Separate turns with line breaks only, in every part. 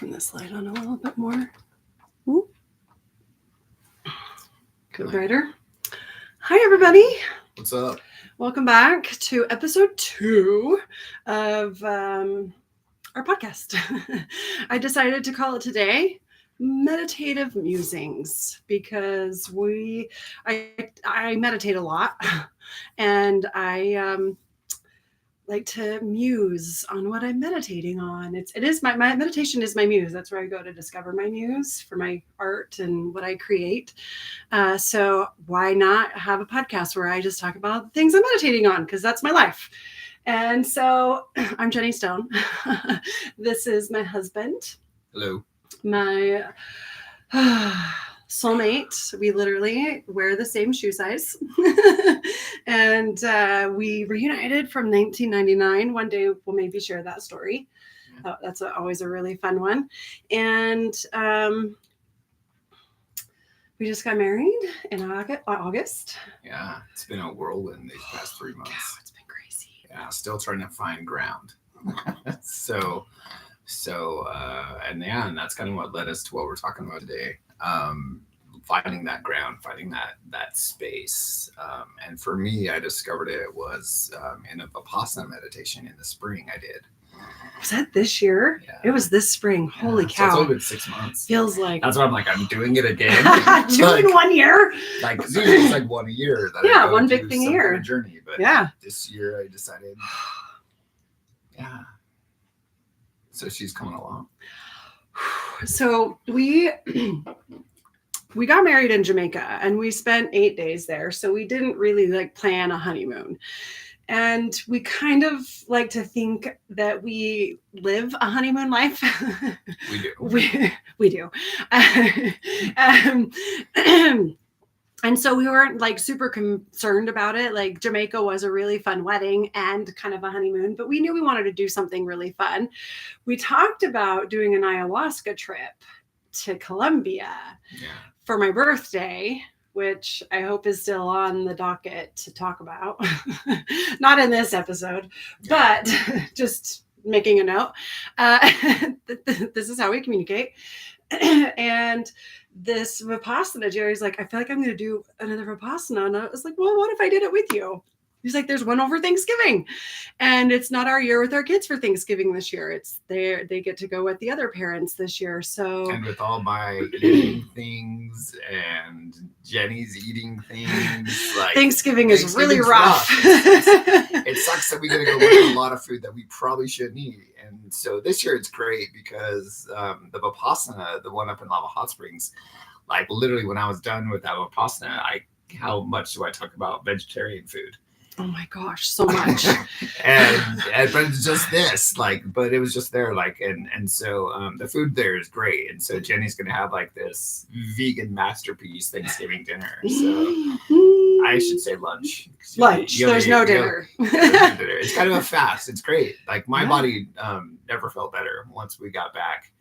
turn this light on a little bit more. Ooh. Go brighter. Hi, everybody.
What's up?
Welcome back to episode 2 of our podcast. I decided to call it today Meditative Musings because I meditate a lot and I like to muse on what I'm meditating on. It is my meditation is my muse. That's where I go to discover my muse for my art and what I create. So why not have a podcast where I just talk about the things I'm meditating on? Because that's my life. And so I'm Jenny Stone. This is my husband.
Hello.
My soulmate. We literally wear the same shoe size. And we reunited from 1999. One day we'll maybe share that story. That's always a really fun one. And we just got married in August.
Yeah, it's been a whirlwind these past 3 months.
Wow, it's been crazy.
Yeah, still trying to find ground. And that's kind of what led us to what we're talking about today. Finding that ground, finding that space. And for me, I discovered it was in a Vipassana meditation in the spring I did.
Was that this year?
Yeah.
It was this spring. Holy cow.
So it's only been 6 months.
Feels like.
That's why I'm like, I'm doing it again.
In 1 year.
Like, it's like one a year. That
Yeah,
I go
one
do
big thing a
some
year.
kind of journey. But
yeah.
This year I decided, yeah. So she's coming along.
So we got married in Jamaica and we spent 8 days there. So we didn't really plan a honeymoon. And we kind of like to think that we live a honeymoon life.
We do.
We do. And so we weren't super concerned about it. Like Jamaica was a really fun wedding and kind of a honeymoon, but we knew we wanted to do something really fun. We talked about doing an ayahuasca trip to Colombia for my birthday, which I hope is still on the docket to talk about. Not in this episode, but just making a note. This is how we communicate. And this Vipassana, Jerry's like, I feel like I'm going to do another Vipassana. And I was like, well, what if I did it with you? He's like, there's one over Thanksgiving. And it's not our year with our kids for Thanksgiving this year. It's they get to go with the other parents this year. So
and with all my eating things and Jenny's eating things,
Thanksgiving is really rough.
It sucks that we got to go with a lot of food that we probably shouldn't eat. And so this year it's great because the Vipassana, the one up in Lava Hot Springs, literally when I was done with that Vipassana, how much do I talk about vegetarian food?
Oh my gosh, so much.
but it's just this, but it was just there, and so the food there is great, and so Jenny's gonna have this vegan masterpiece Thanksgiving dinner. So I should say lunch.
There's no dinner.
It's kind of a fast. It's great. My body never felt better once I got back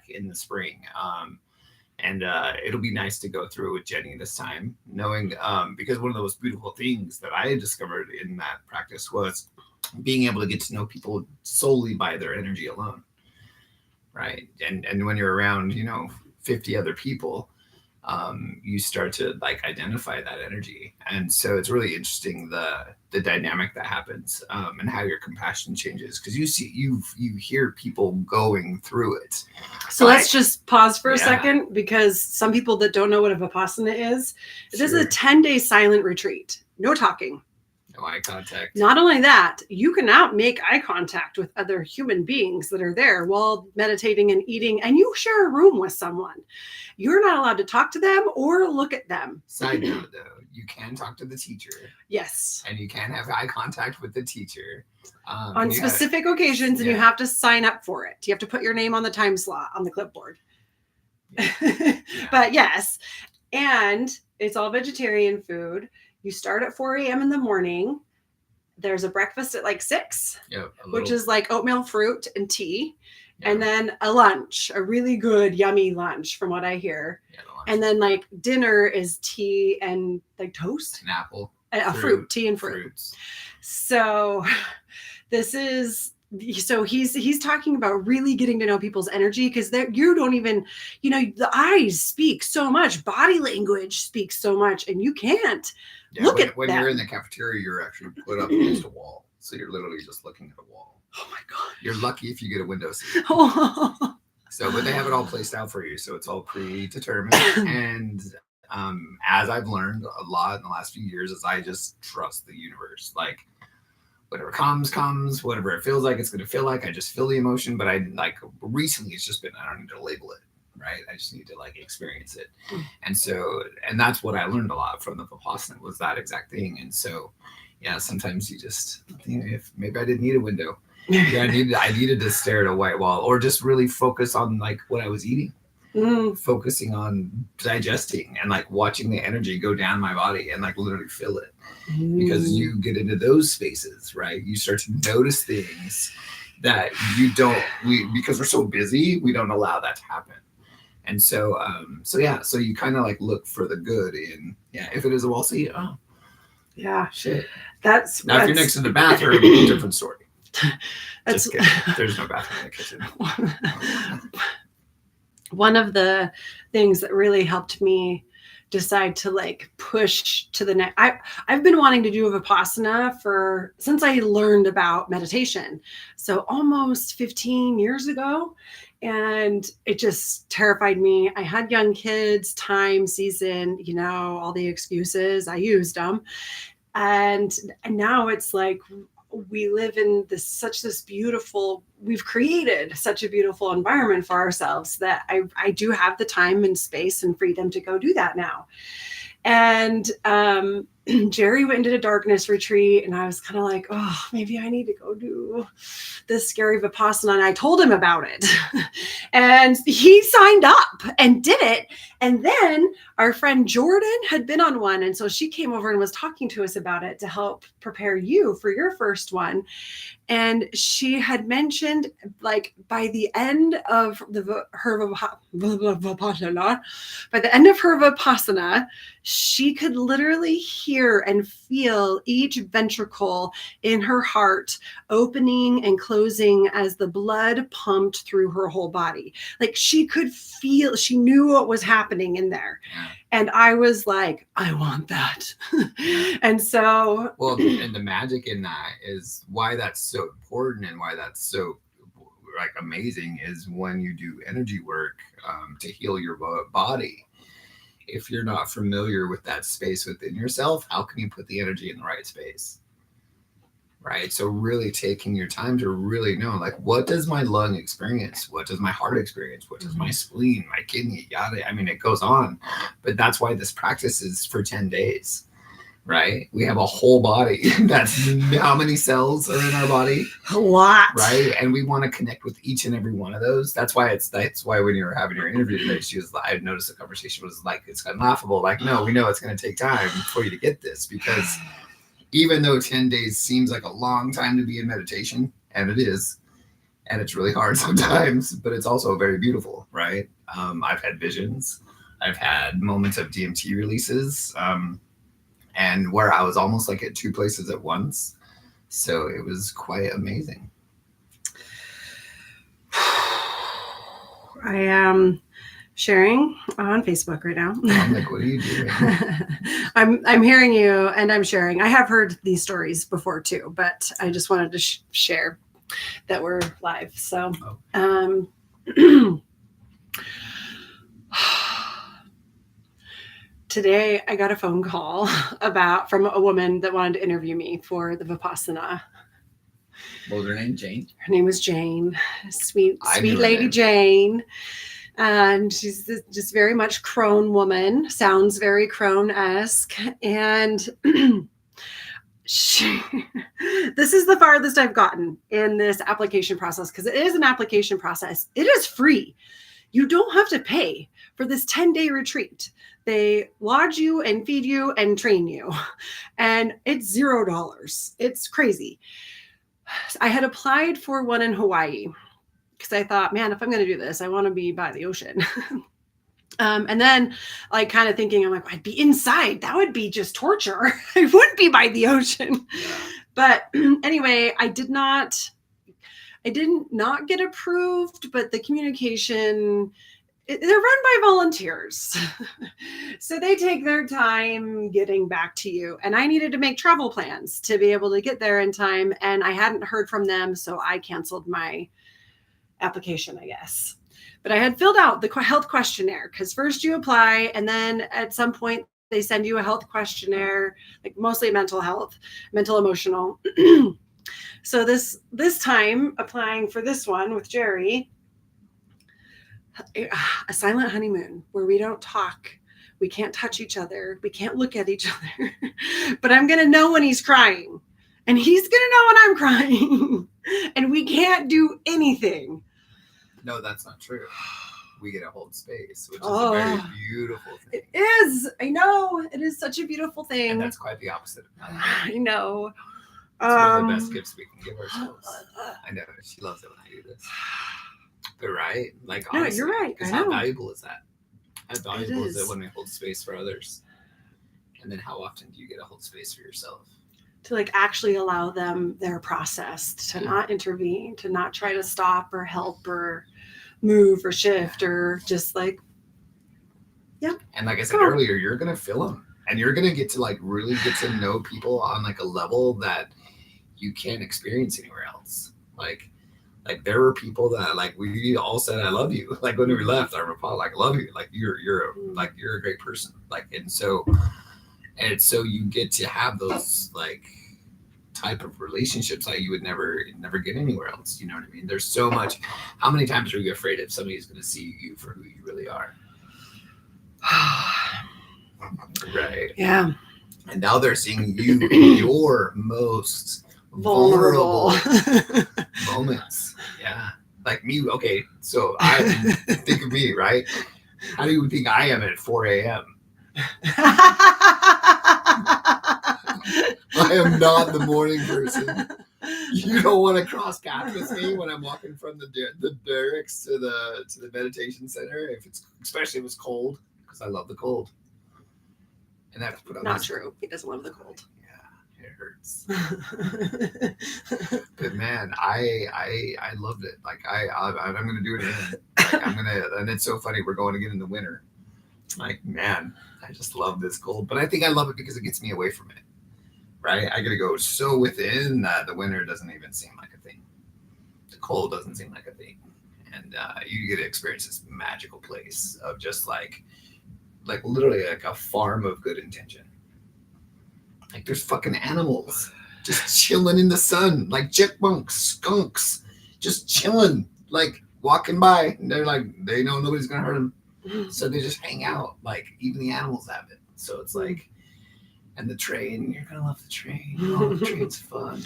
in the spring. And it'll be nice to go through with Jenny this time, knowing because one of the most beautiful things that I discovered in that practice was being able to get to know people solely by their energy alone, right? And when you're around, 50 other people, you start to identify that energy, and so it's really interesting the dynamic that happens and how your compassion changes because you hear people going through it.
So let's just pause for a second because some people that don't know what a Vipassana is, this is a 10-day silent retreat, no talking.
No eye contact.
Not only that, you can now make eye contact with other human beings that are there while meditating and eating, and you share a room with someone. You're not allowed to talk to them or look at them.
Side note, though, you can talk to the teacher.
Yes.
And you can have eye contact with the teacher.
On specific occasions, and you have to sign up for it. You have to put your name on the time slot on the clipboard. Yeah. But yes, and it's all vegetarian food. You start at 4 a.m. in the morning. There's a breakfast at 6, which is oatmeal, fruit, and tea. Yeah. And then a lunch, a really good, yummy lunch from what I hear. Yeah, and then dinner is tea and toast.
An apple.
A fruit, tea and fruit.
Fruits.
So this is so he's talking about really getting to know people's energy, because you don't even, the eyes speak so much, body language speaks so much, and you can't look at
when
them.
you're in the cafeteria, you're actually put up against a wall, so you're literally just looking at a wall.
Oh my god!
You're lucky if you get a window seat. So, but they have it all placed out for you, so it's all predetermined. And as I've learned a lot in the last few years, is I just trust the universe. Like, whatever comes, whatever it feels like it's going to feel like. I just feel the emotion. But recently it's just been, I don't need to label it, right? I just need to experience it. And that's what I learned a lot from the Vipassana, was that exact thing. And so, yeah, sometimes you just think, if maybe I didn't need a window. Yeah, I needed to stare at a white wall, or just really focus on what I was eating. Focusing on digesting and watching the energy go down my body and literally feel it. Because you get into those spaces, right? You start to notice things that because we're so busy, we don't allow that to happen. And so you kind of look for the good in, if it is a wall seat, shit.
That's
now if you're next to the bathroom, different story. Just kidding. There's no bathroom in the kitchen.
One of the things that really helped me decide to push to the next, I've been wanting to do a Vipassana since I learned about meditation. So almost 15 years ago. And it just terrified me. I had young kids, time, season, all the excuses, I used them. And now it's we live in we've created such a beautiful environment for ourselves that I do have the time and space and freedom to go do that now. And Jerry went into a darkness retreat, and I was kind of maybe I need to go do this scary Vipassana. And I told him about it. And he signed up and did it. And then our friend Jordan had been on one. And so she came over and was talking to us about it to help prepare you for your first one. And she had mentioned by the end of her Vipassana, she could literally hear and feel each ventricle in her heart opening and closing as the blood pumped through her whole body. She could feel, she knew what was happening in there. And I was I want that. And so,
and the magic in that is why that's so important, and why that's so amazing, is when you do energy work to heal your body. If you're not familiar with that space within yourself, how can you put the energy in the right space? Right. So really taking your time to really know, what does my lung experience? What does my heart experience? What does my spleen, my kidney, yada? I mean, it goes on. But that's why this practice is for 10 days. Right. We have a whole body. That's how many cells are in our body?
A lot.
Right. And we want to connect with each and every one of those. That's why when you were having your interview today, I noticed the conversation was it's kind of laughable. No, we know it's going to take time for you to get this, because even though 10 days seems like a long time to be in meditation, and it is, and it's really hard sometimes, but it's also very beautiful. Right. I've had visions. I've had moments of DMT releases. And where I was almost at two places at once. So it was quite amazing.
I am sharing on Facebook right now.
I'm what are you doing?
I'm hearing you, and I'm sharing. I have heard these stories before too, but I just wanted to share that we're live. So, today I got a phone call from a woman that wanted to interview me for the Vipassana.
What was her name? Jane?
Her name was Jane. Sweet lady Jane. And she's just very much crone woman. Sounds very crone-esque. And this is the farthest I've gotten in this application process, because it is an application process. It is free. You don't have to pay for this 10-day retreat. They lodge you and feed you and train you. And it's $0. It's crazy. I had applied for one in Hawaii because I thought, man, if I'm going to do this, I want to be by the ocean. And then kind of thinking, I'd be inside. That would be just torture. I wouldn't be by the ocean. Yeah. But anyway, I did not I didn't not get approved, but the communication, they're run by volunteers. So they take their time getting back to you. And I needed to make travel plans to be able to get there in time. And I hadn't heard from them. So I canceled my application, I guess. But I had filled out the health questionnaire, because first you apply, and then at some point they send you a health questionnaire, like mostly mental health, mental, emotional. So this time applying for this one with Jerry, a silent honeymoon where we don't talk, we can't touch each other, we can't look at each other, but I'm going to know when he's crying, and he's going to know when I'm crying, and we can't do anything.
No, that's not true. We get to hold space, which is a very beautiful thing.
It is. I know. It is such a beautiful thing.
And that's quite the opposite of that.
I know.
It's one of the best gifts we can give ourselves. I know. She loves it when I do this. But right? Like, honestly,
no, you're right.
Because how valuable is that? How valuable is it when we hold space for others? And then how often do you get to hold space for yourself?
To like actually allow them their process, to not intervene, to not try to stop or help or move or shift, or just like,
And like I said earlier, you're going to feel them, and you're going to get to like really get to know people on like a level that you can't experience anywhere else. Like there were people that like we all said I love you. Like when we left, I remember like I love you. Like you're a great person. Like and so you get to have those like type of relationships that you would never get anywhere else. You know what I mean? There's so much. How many times are you afraid if somebody's going to see you for who you really are? Right.
Yeah.
And now they're seeing you in your most vulnerable moments. Yeah. Like me. Okay. So I think of me, right? How do you think I am at 4 a.m.? I am not the morning person. You don't want to cross paths with me when I'm walking from the barracks to the meditation center, especially if it's cold, because I love the cold. And I have to put on
not true. He doesn't love the cold.
Yeah, it hurts. But man, I loved it. Like I'm gonna do it again. Like and it's so funny. We're going again in the winter. Like man, I just love this cold. But I think I love it because it gets me away from it. Right? I got to go so within that the winter doesn't even seem like a thing. The cold doesn't seem like a thing. And you get to experience this magical place of just like literally like a farm of good intention. Like there's fucking animals just chilling in the sun, like chipmunks, skunks, just chilling, like walking by. And they're like, they know nobody's going to hurt them. So they just hang out. Like even the animals have it. So it's like, and the train, you're going to love the train. Oh, the train's fun.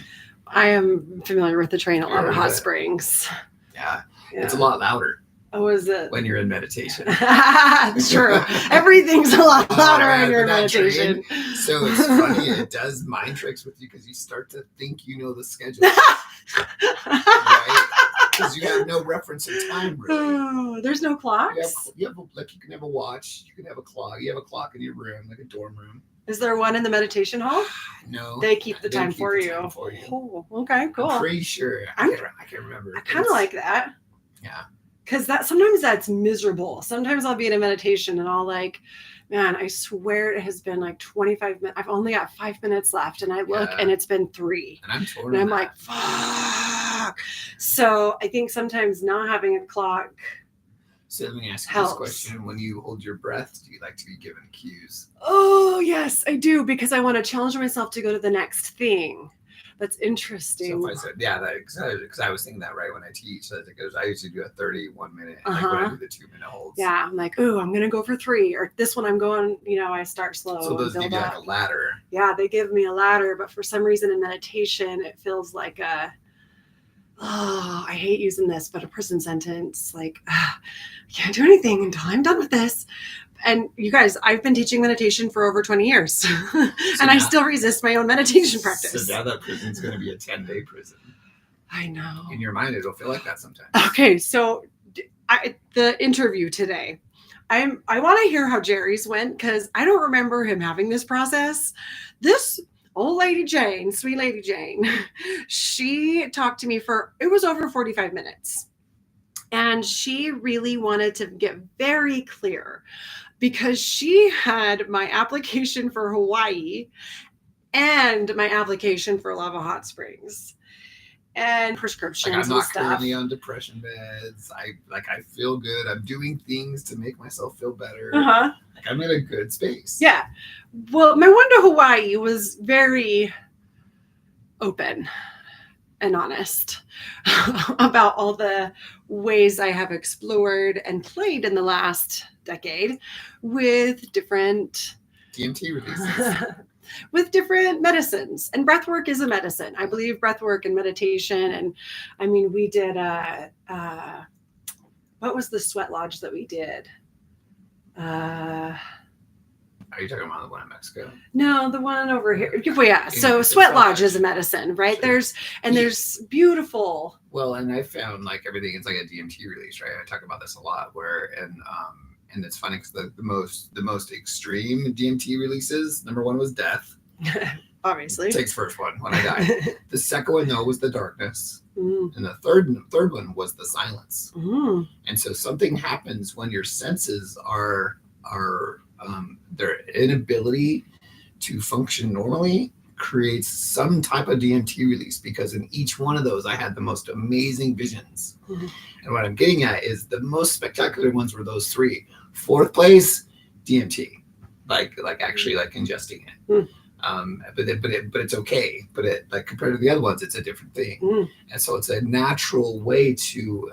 I am familiar with the train at Lava Hot Springs.
Yeah. It's a lot louder.
Oh, is it?
When you're in meditation.
True. Everything's a lot louder when you're in meditation.
Train, so it's funny. It does mind tricks with you because you start to think you know the schedule. Right? Because you have no reference in time, really.
There's no clocks?
You can have a watch. You can have a clock. You have a clock in your room, like a dorm room.
Is there one in the meditation hall?
No.
They keep the time for you. Oh, okay, cool.
I'm pretty sure. I can't remember.
I kind of like that.
Yeah.
Because sometimes that's miserable. Sometimes I'll be in a meditation and I'll like, man, I swear it has been like 25 minutes. I've only got 5 minutes left. And I look and it's been 3.
And I'm torn.
And I'm like, fuck. So I think sometimes not having a clock.
So let me ask you this question. When you hold your breath, do you like to be given cues?
Oh, yes, I do. Because I want to challenge myself to go to the next thing. That's interesting.
So if I said, because I was thinking that right when I teach. I usually do a 31 minute, like when I do the 2 minute holds.
Yeah, I'm like, ooh, I'm going to go for 3. Or this one I'm going, I start slow.
So those give you like a ladder.
Yeah, they give me a ladder. But for some reason in meditation, it feels like I hate using this, but a prison sentence. Like, I can't do anything until I'm done with this. And you guys, I've been teaching meditation for over 20 years and I still resist my own meditation practice.
So now that prison's going to be a 10-day prison.
I know.
In your mind, it'll feel like that sometimes.
Okay. So the interview today, I want to hear how Jerry's went because I don't remember him having this process. old lady Jane, sweet lady Jane, she talked to me for, it was over 45 minutes. And she really wanted to get very clear because she had my application for Hawaii and my application for Lava Hot Springs and prescriptions
Like I'm not
and stuff.
currently on depression meds. I feel good. I'm doing things to make myself feel better.
Uh-huh.
Like I'm in a good space.
Yeah. Well, my one to Hawaii was very open and honest about all the ways I have explored and played in the last decade with different
DMT releases.
with different medicines. And breath work is a medicine. I believe breath work and meditation. And I mean, we did what was the sweat lodge that we did?
Are you talking about the one in Mexico?
No, the one over here. Well, yeah. So sweat lodge is a medicine, right?
Sure.
There's beautiful.
Well, and I found like everything is like a DMT release, right? I talk about this a lot. And it's funny because the most extreme DMT releases, number one was death.
Obviously.
Takes first one when I died. The second one though was the darkness,
Mm.
and the third one was the silence.
Mm.
And so something happens when your senses are their inability to function normally creates some type of DMT release, because in each one of those I had the most amazing visions.
Mm-hmm.
And what I'm getting at is the most spectacular ones were those three. Fourth place, DMT, like actually like ingesting it.
Mm.
But it's okay. But it, like compared to the other ones, it's a different thing.
Mm.
And so it's a natural way to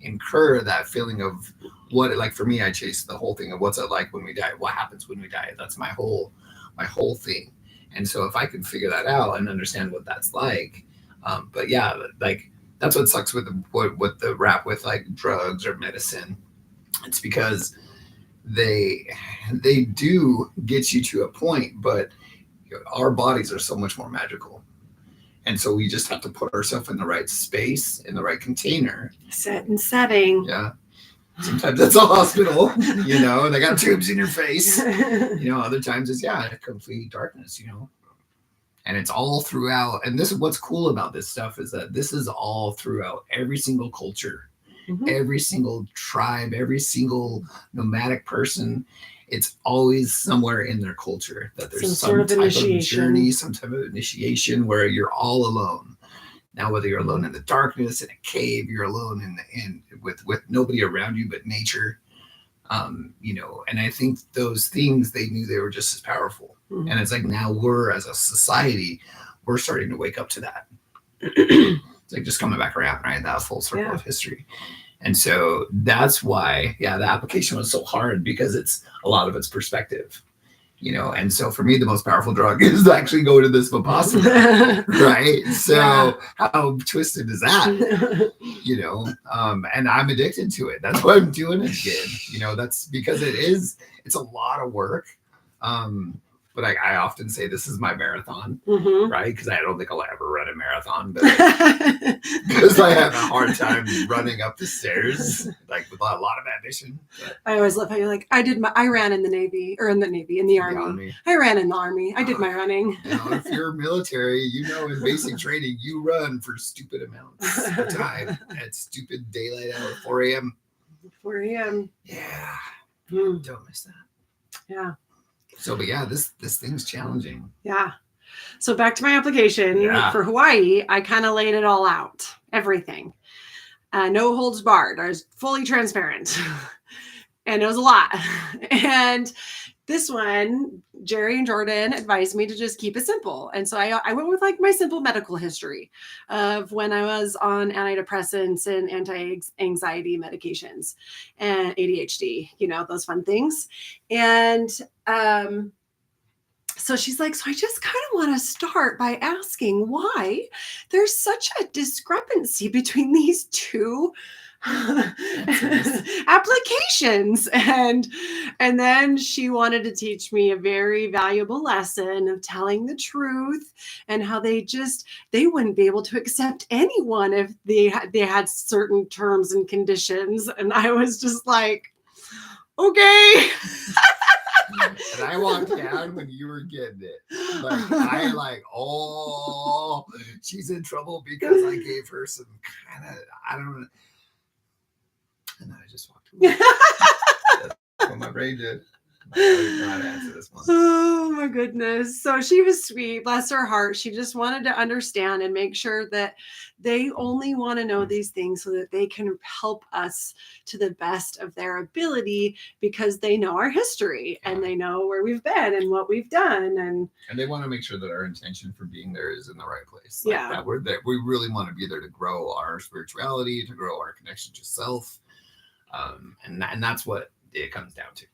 incur that feeling of what, like for me, I chase the whole thing of what's it like when we die, what happens when we die. That's my whole thing. And so if I can figure that out and understand what that's like, but yeah, like that's what sucks with the rap with like drugs or medicine. It's because they do get you to a point, but our bodies are so much more magical. And so we just have to put ourselves in the right space, in the right container.
Set and setting.
Yeah. Sometimes that's a hospital, and they got tubes in your face. Other times it's, complete darkness, And it's all throughout. And this is what's cool about this stuff is that this is all throughout every single culture,
Mm-hmm.
every single tribe, every single nomadic person. It's always somewhere in their culture that there's some type of journey, some type of initiation where you're all alone. Now, whether you're alone in the darkness, in a cave, you're alone with nobody around you but nature, and I think those things, they knew they were just as powerful. Mm-hmm. And it's like now we're, as a society, we're starting to wake up to that. It's like just coming back around, right? That full circle of history. And so that's why, the application was so hard, because it's a lot of it's perspective. And so for me, the most powerful drug is to actually go to this Vipassana, right? So how twisted is that? And I'm addicted to it. That's why I'm doing it again. That's because it's a lot of work. But I often say this is my marathon,
Mm-hmm.
right? Because I don't think I'll ever run a marathon, but because I have a hard time running up the stairs, like with a lot of ambition. But
I always love how you're like, I ran in the Navy, in the Army. I ran in the Army. I did my running.
If you're military, in basic training, you run for stupid amounts of time at stupid daylight hour, 4 a.m.
4 a.m.
Yeah.
Mm.
Don't miss that.
Yeah.
So, but this thing's challenging.
Yeah. So back to my application for Hawaii, I kind of laid it all out, everything. No holds barred. I was fully transparent. And it was a lot. And this one, Jerry and Jordan advised me to just keep it simple. And so I went with like my simple medical history of when I was on antidepressants and anti-anxiety medications and ADHD, those fun things. And so she's like, so I just kind of want to start by asking why there's such a discrepancy between these two applications. And then she wanted to teach me a very valuable lesson of telling the truth and how they wouldn't be able to accept anyone if they had certain terms and conditions. And I was just like, okay.
And I walked down when you were getting it. Oh, she's in trouble because I gave her some kind of, I don't know. And then I just walked away. That's what my brain did. I don't know how to answer this one.
Oh my goodness. So she was sweet, bless her heart. She just wanted to understand and make sure that they only want to know these things so that they can help us to the best of their ability, because they know our history and they know where we've been and what we've done. And
they want to make sure that our intention for being there is in the right place.
That
we're there. We really want to be there to grow our spirituality, to grow our connection to self. And that's what it comes down to.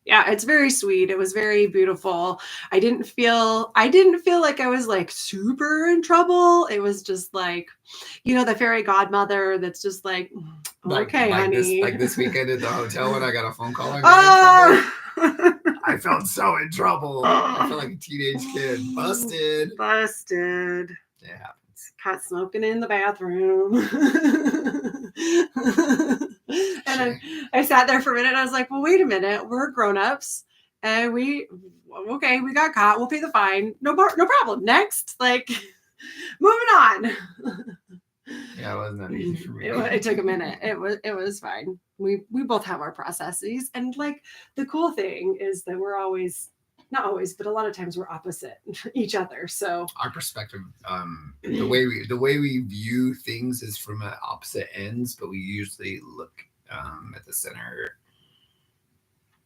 Yeah, it's very sweet. It was very beautiful. I didn't feel like I was like super in trouble. It was just like, the fairy godmother that's just like, okay, honey.
This weekend at the hotel when I got a phone call. I felt so in trouble. I felt like a teenage kid. Busted. Yeah.
Caught smoking in the bathroom. And I sat there for a minute and I was like, well, wait a minute. We're grown-ups and we got caught. We'll pay the fine. No problem. Next, moving on.
Yeah, it wasn't that easy for me.
It took a minute. It was fine. We both have our processes. And the cool thing is that we're always, not always, but a lot of times we're opposite each other. So
our perspective, the way we view things is from opposite ends, but we usually look at the center,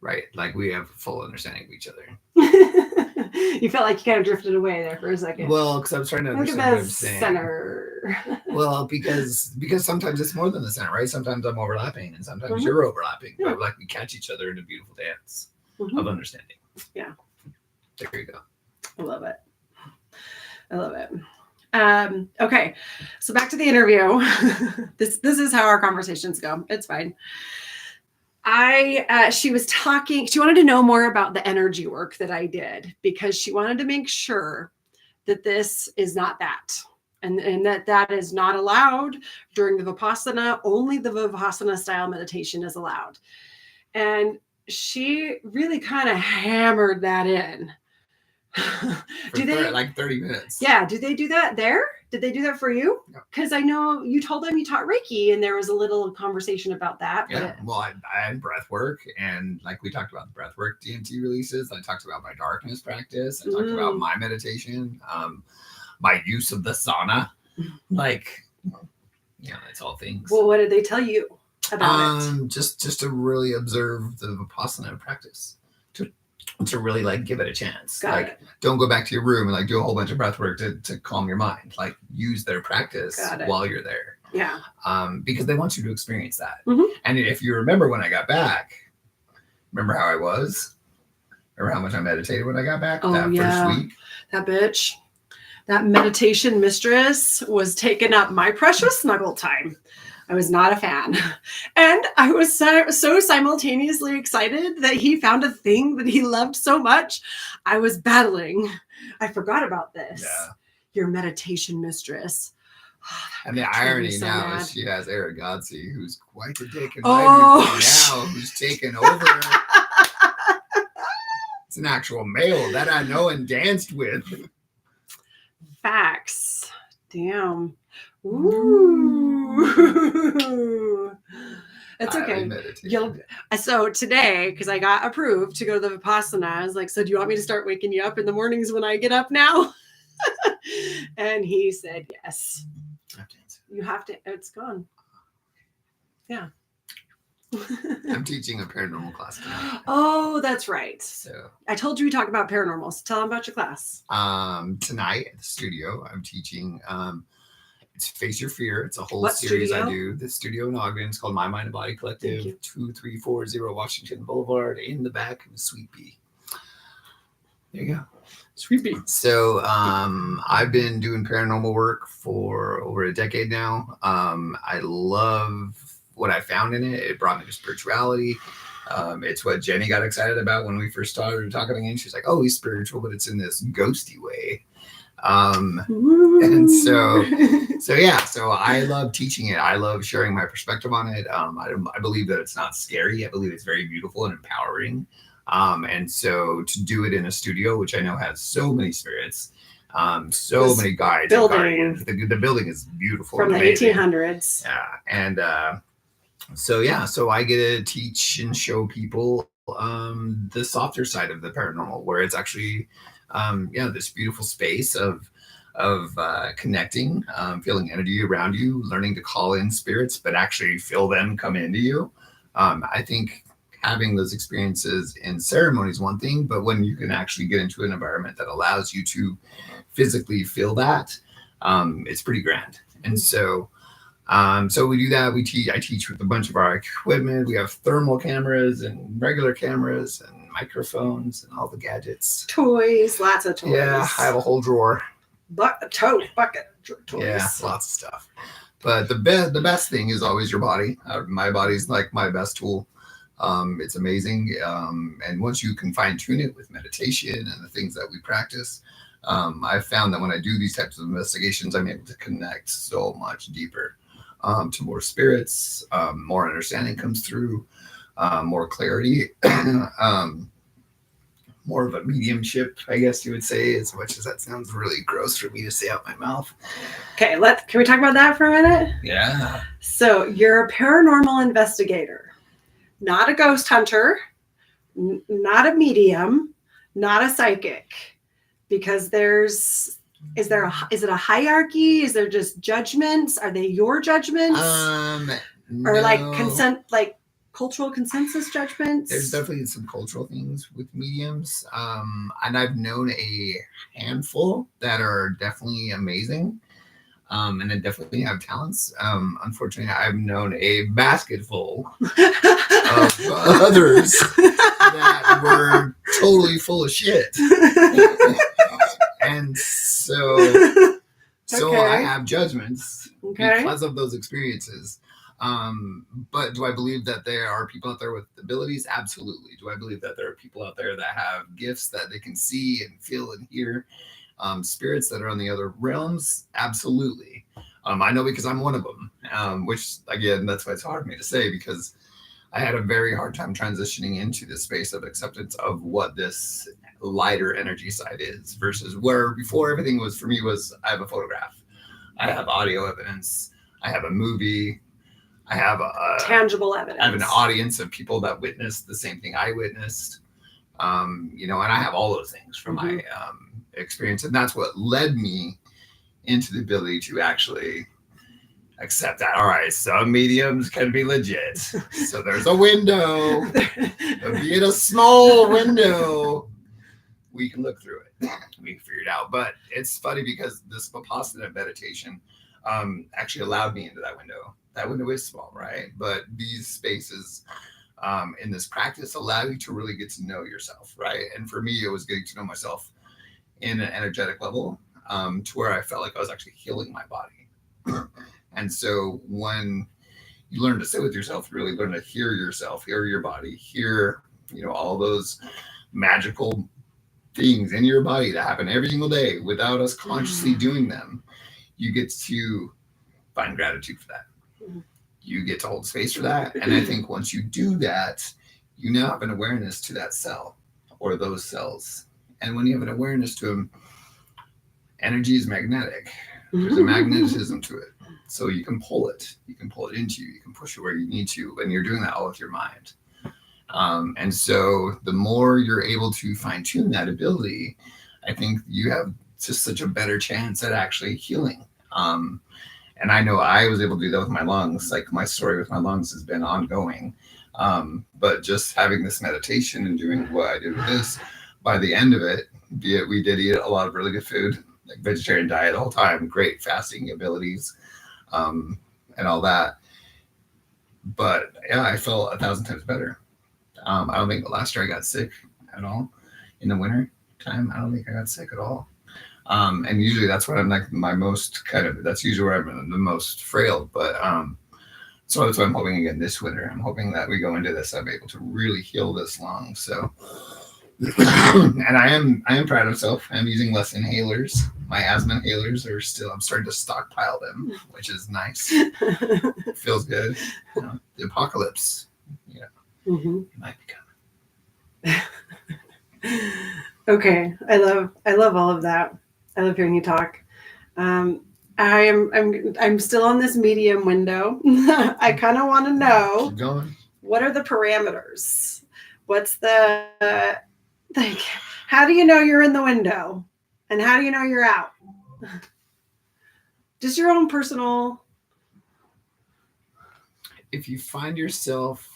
right? Like we have full understanding of each other.
You felt like you kind of drifted away there for a second.
Well, because I was trying to understand what I'm saying.
Center.
Well, because sometimes it's more than the center, right? Sometimes I'm overlapping, and sometimes you're overlapping.
Yeah.
But we catch each other in a beautiful dance of understanding.
Yeah.
There you go.
I love it. Okay, so back to the interview. This is how our conversations go. It's fine. She was talking. She wanted to know more about the energy work that I did, because she wanted to make sure that this is not that, and that is not allowed during the Vipassana. Only the Vipassana style meditation is allowed, and she really kind of hammered that in.
Do they 30 minutes?
Yeah. Do they do that there? Did they do that for you? Because I know you told them you taught Reiki, and there was a little conversation about that.
Yeah. Well, I had breath work, and we talked about the breath work DMT releases. I talked about my darkness practice. I talked about my meditation, my use of the sauna. It's all things.
Well, what did they tell you about it?
Just to really observe the Vipassana practice. To really give it a chance. Don't go back to your room and do a whole bunch of breath work to calm your mind. Use their practice while you're there.
Yeah.
Because they want you to experience that.
Mm-hmm.
And if you remember when I got back, remember how I was? Remember how much I meditated when I got back? First week?
That bitch. That meditation mistress was taking up my precious snuggle time. I was not a fan. And I was so simultaneously excited that he found a thing that he loved so much. I was battling. I forgot about this.
Yeah.
Your meditation mistress.
Oh, and the irony now is she has Aragazzi, who's quite the dick in who's taken over. It's an actual male that I know and danced with.
Facts. Damn. Ooh. It's okay. So today, because I got approved to go to the Vipassana, I was like, so do you want me to start waking you up in the mornings when I get up now? And he said, yes. You have to. It's gone. Yeah.
I'm teaching a paranormal class tonight.
Oh, that's right.
So
I told you we talk about paranormal. So tell them about your class.
Tonight at the studio, I'm teaching. It's Face Your Fear. It's a whole series I do. The studio in Ogden. It's called My Mind and Body Collective, 2340 Washington Boulevard, in the back of Sweet Pea. There you go.
Sweet Pea.
So I've been doing paranormal work for over a decade now. I love what I found in it. It brought me to spirituality. It's what Jenny got excited about when we first started talking again. She's like, oh, he's spiritual, but it's in this ghosty way. And so I love teaching it. I love sharing my perspective on it. I believe that it's not scary. I believe it's very beautiful and empowering.
And so to do it in a studio, which I know has so many spirits, so many guides and guardians. The building is beautiful.
From the 1800s.
Yeah. And so I get to teach and show people the softer side of the paranormal, where it's actually this beautiful space of connecting, feeling energy around you, learning to call in spirits, but actually feel them come into you. I think having those experiences in ceremony is one thing, but when you can actually get into an environment that allows you to physically feel that, it's pretty grand. And so we do that. I teach with a bunch of our equipment. We have thermal cameras and regular cameras and microphones and all the gadgets.
Toys, lots of toys.
Yeah, I have a whole drawer.
Bucket toys.
Yeah, lots of stuff. But the best thing is always your body. My body's like my best tool. It's amazing. And once you can fine tune it with meditation and the things that we practice, I've found that when I do these types of investigations, I'm able to connect so much deeper to more spirits. More understanding comes through, more clarity, more of a mediumship, I guess you would say, as much as that sounds really gross for me to say out my mouth.
Okay, can we talk about that for a minute?
Yeah.
So you're a paranormal investigator, not a ghost hunter, not a medium, not a psychic, because is it a hierarchy? Is there just judgments? Are they your judgments?
No.
Or cultural consensus judgments?
There's definitely some cultural things with mediums. And I've known a handful that are definitely amazing. And they definitely have talents. Unfortunately, I've known a basket full of others that were totally full of shit. And so I have judgments because of those experiences. But do I believe that there are people out there with abilities? Absolutely. Do I believe that there are people out there that have gifts that they can see and feel and hear? Spirits that are on the other realms? Absolutely. I know because I'm one of them, which again, that's why it's hard for me to say, because I had a very hard time transitioning into this space of acceptance of what this lighter energy side is, versus where before everything was for me was I have a photograph, I have audio evidence, I have a movie, I have
tangible evidence,
I have an audience of people that witnessed the same thing I witnessed, and I have all those things from my experience, and that's what led me into the ability to actually accept that. All right, some mediums can be legit. So there's a window, be it a small window, we can look through it. We can figure it out. But it's funny because this Vipassana meditation actually allowed me into that window. That window is small, right? But these spaces in this practice allow you to really get to know yourself, right? And for me, it was getting to know myself in an energetic level, to where I felt like I was actually healing my body. And so when you learn to sit with yourself, you really learn to hear yourself, hear your body, hear, all those magical things in your body that happen every single day without us consciously doing them. You get to find gratitude for that. You get to hold space for that. And I think once you do that, you now have an awareness to that cell or those cells. And when you have an awareness to them, energy is magnetic. There's a magnetism to it. So you can pull it. You can pull it into you. You can push it where you need to. And you're doing that all with your mind. And so the more you're able to fine tune that ability, I think you have just such a better chance at actually healing. And I know I was able to do that with my lungs. Like my story with my lungs has been ongoing. But just having this meditation and doing what I did with this, by the end of it, we did eat a lot of really good food, like vegetarian diet the whole time, great fasting abilities, and all that. But yeah, I felt 1,000 times better. I don't think last year I got sick at all. In the winter time, I don't think I got sick at all. And usually that's when I'm like my most that's usually where I'm the most frail. But so that's what I'm hoping again this winter. I'm hoping that we go into this, I'm able to really heal this lung. So, and I am proud of myself. I'm using less inhalers. My asthma inhalers are still, I'm starting to stockpile them, which is nice. Feels good. The apocalypse, might be coming.
Okay, I love all of that. I love hearing you talk. I'm still on this medium window. I kind of want to know,
Keep going.
what are the parameters? What's the like? How do you know you're in the window, and how do you know you're out? Just your own personal.
If you find yourself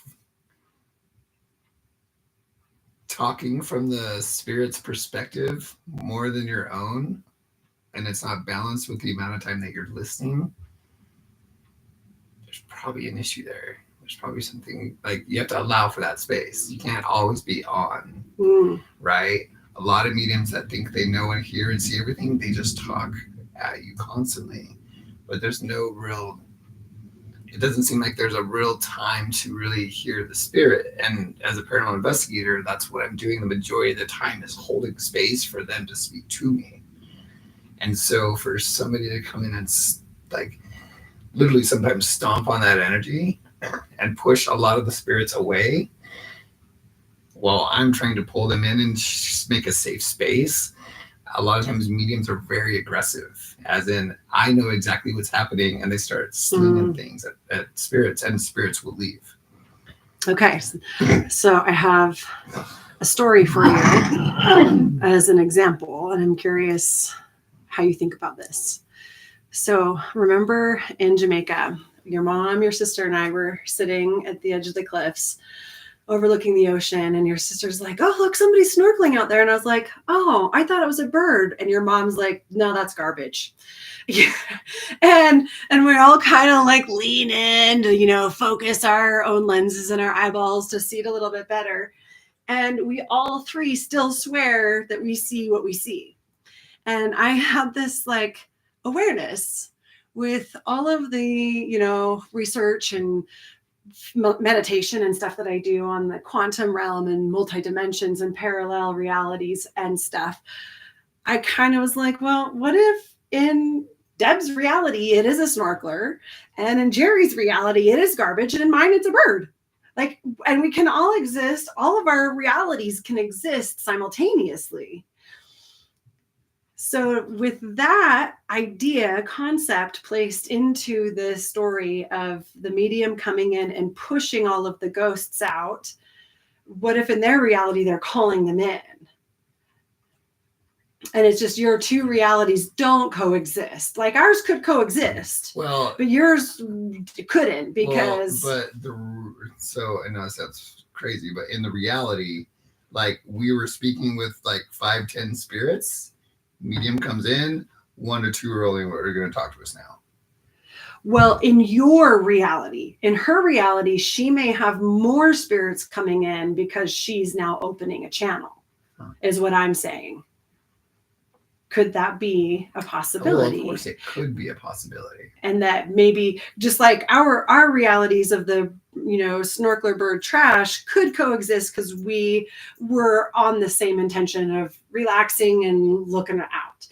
talking from the spirit's perspective more than your own, and it's not balanced with the amount of time that you're listening, there's probably an issue there. There's probably something, like, you have to allow for that space. You can't always be on, right? A lot of mediums that think they know and hear and see everything, they just talk at you constantly. But there's no real, it doesn't seem like there's a real time to really hear the spirit. And as a paranormal investigator, that's what I'm doing the majority of the time, is holding space for them to speak to me. And so for somebody to come in and like literally sometimes stomp on that energy and push a lot of the spirits away while I'm trying to pull them in and make a safe space, a lot of times mediums are very aggressive, as in, I know exactly what's happening, and they start slinging things at spirits, and spirits will leave.
Okay, so I have a story for you as an example, and I'm curious how you think about this. So remember in Jamaica, your mom, your sister, and I were sitting at the edge of the cliffs overlooking the ocean, and your sister's like, oh, look, somebody's snorkeling out there. And I was like, oh, I thought it was a bird. And your mom's like, no, that's garbage. Yeah. And we all kind of like lean in to, focus our own lenses and our eyeballs to see it a little bit better. And we all three still swear that we see what we see. And I had this like awareness with all of the, research and meditation and stuff that I do on the quantum realm and multi-dimensions and parallel realities and stuff. I kind of was like, well, what if in Deb's reality, it is a snorkeler, and in Jerry's reality, it is garbage, and in mine, it's a bird. Like, and we can all exist. All of our realities can exist simultaneously. So with that concept placed into the story of the medium coming in and pushing all of the ghosts out, what if in their reality, they're calling them in? And it's just your two realities don't coexist. Like ours could coexist,
well,
but yours couldn't because.
Well, I know that sounds crazy, but in the reality, like we were speaking with like 5-10 spirits. Medium comes in, 1 to 2 are only are going to talk to us now.
Well, in your reality, in her reality, she may have more spirits coming in because she's now opening a channel, is what I'm saying. Could that be a possibility?
Well, of course, it could be a possibility.
And that maybe just like our realities of the snorkeler bird trash could coexist because we were on the same intention of relaxing and looking out.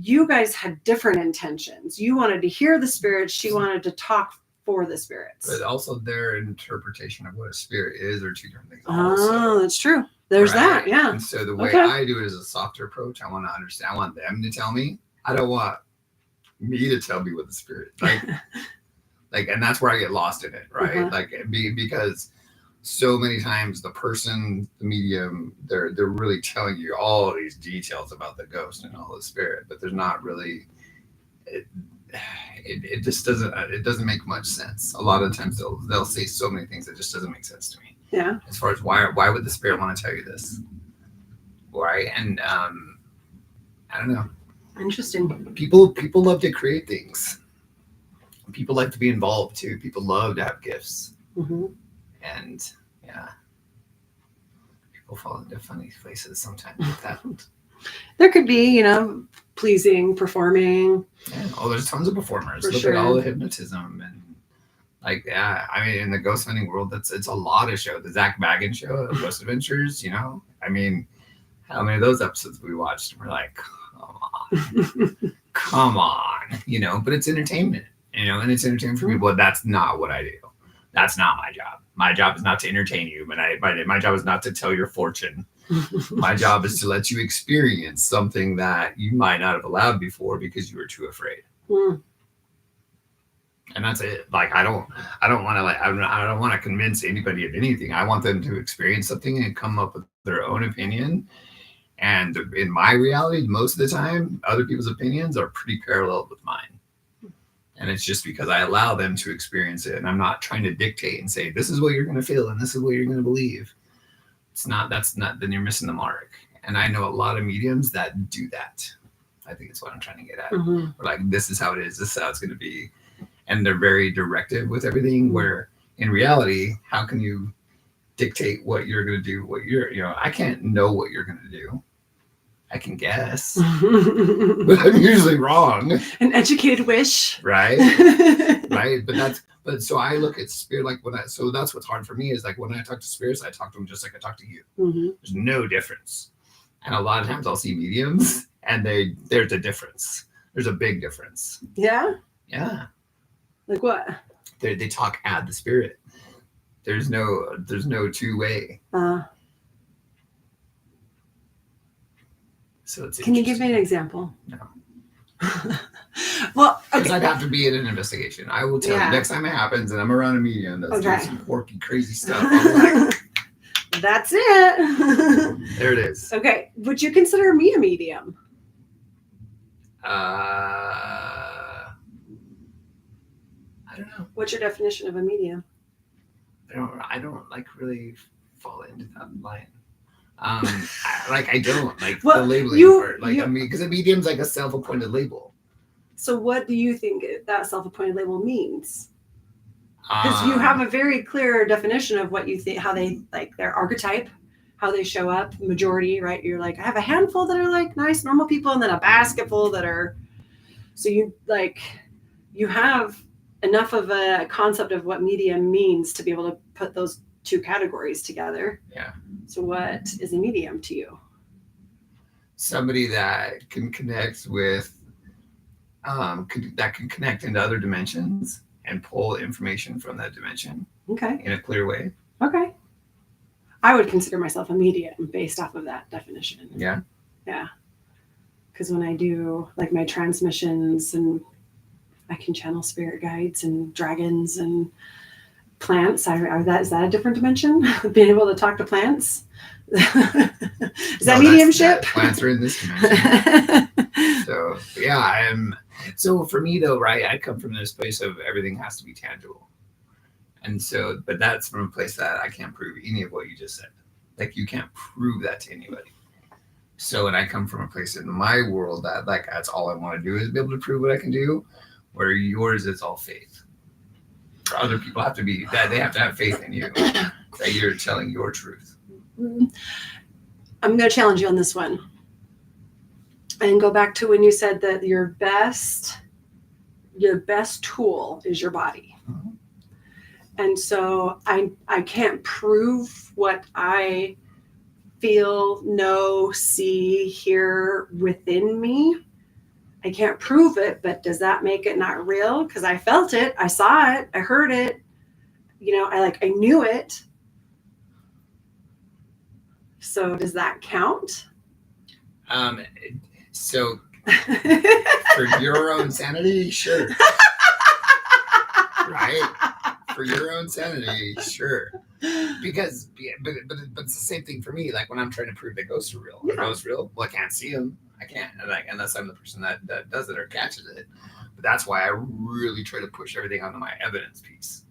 You guys had different intentions. You wanted to hear the spirits. She wanted to talk for the spirits.
But also their interpretation of what a spirit is are two different things.
Oh, that's true. There's that, yeah.
And so the way I do it is a softer approach. I want to understand. I want them to tell me. I don't want me to tell me what the spirit like, and that's where I get lost in it, right? Like, because so many times the person, the medium, they're really telling you all these details about the ghost and all the spirit, but there's not really. It just doesn't make much sense. A lot of times they'll say so many things that just doesn't make sense to me.
Yeah.
As far as why would the spirit want to tell you this? Right? And I don't know.
Interesting.
People love to create things. People like to be involved too. People love to have gifts. And yeah, people fall into funny places sometimes with that.
There could be, pleasing, performing.
Yeah. Oh, there's tons of performers. Look
sure.
at all the hypnotism and in the ghost hunting world, it's a lot of show. The Zach Baggins show, Ghost Adventures, I mean, how many of those episodes we watched? And we're like, come on, but it's entertainment, and it's entertainment for people. That's not what I do. That's not my job.
My job is not to entertain you, but my job is not to tell your fortune. My job is to let you experience something that you might not have allowed before because you were too afraid.
Mm.
And that's it. Like, I don't want to I don't want to convince anybody of anything. I want them to experience something and come up with their own opinion. And in my reality, most of the time, other people's opinions are pretty parallel with mine. And it's just because I allow them to experience it. And I'm not trying to dictate and say, this is what you're going to feel and this is what you're going to believe. Then you're missing the mark. And I know a lot of mediums that do that. I think it's what I'm trying to get at.
Mm-hmm.
We're like, this is how it is. This is how it's going to be. And they're very directive with everything, where in reality, how can you dictate what you're going to do? I can't know what you're going to do. I can guess, but I'm usually wrong.
An educated wish.
Right. Right. But so I look at spirit, like so that's what's hard for me is like when I talk to spirits, I talk to them just like I talk to you.
Mm-hmm.
There's no difference. And a lot of times I'll see mediums and there's a difference. There's a big difference.
Yeah.
Yeah.
Like what?
They talk at the spirit. There's no two-way. So it's
Can you give me an example?
No.
Well,
because I'd have to be in an investigation. I will tell you next time it happens and I'm around a medium that's doing some quirky, crazy stuff. I'm like,
that's it.
There it is.
Okay. Would you consider me a medium?
I don't know.
What's your definition of a medium?
I don't like really fall into that line. I don't like the labeling part. Like, I mean, because a medium's like a self-appointed label.
So what do you think that self-appointed label means? Because you have a very clear definition of what you think, how they like their archetype, how they show up, majority, right? You're like, I have a handful that are like nice, normal people, and then a basket full that are, so you have enough of a concept of what medium means to be able to put those two categories together.
Yeah.
So what is a medium to you?
Somebody that can connect with, that can connect into other dimensions and pull information from that dimension.
Okay.
In a clear way.
Okay. I would consider myself a medium based off of that definition.
Yeah.
Yeah. Because when I do like my transmissions and I can channel spirit guides and dragons and plants. Is that a different dimension? Being able to talk to plants? Is that mediumship?
Plants are in this dimension. So yeah, I am. So for me though, right, I come from this place of everything has to be tangible. And so, but that's from a place that I can't prove any of what you just said. Like you can't prove that to anybody. So, and I come from a place in my world that like, that's all I want to do is be able to prove what I can do. Where yours is all faith. For other people have to be that they have to have faith in you that you're telling your truth.
I'm going to challenge you on this one and go back to when you said that your best tool is your body.
Mm-hmm.
And so I can't prove what I feel, know, see, hear within me. I can't prove it, but does that make it not real? Because I felt it, I saw it, I heard it, I knew it. So does that count?
So for your own sanity, sure. Right? For your own sanity, sure. Because, but it's the same thing for me. Like when I'm trying to prove that ghosts are real. Are ghosts real? Well, I can't see them. I can't, unless I'm the person that does it or catches it. But that's why I really try to push everything onto my evidence piece,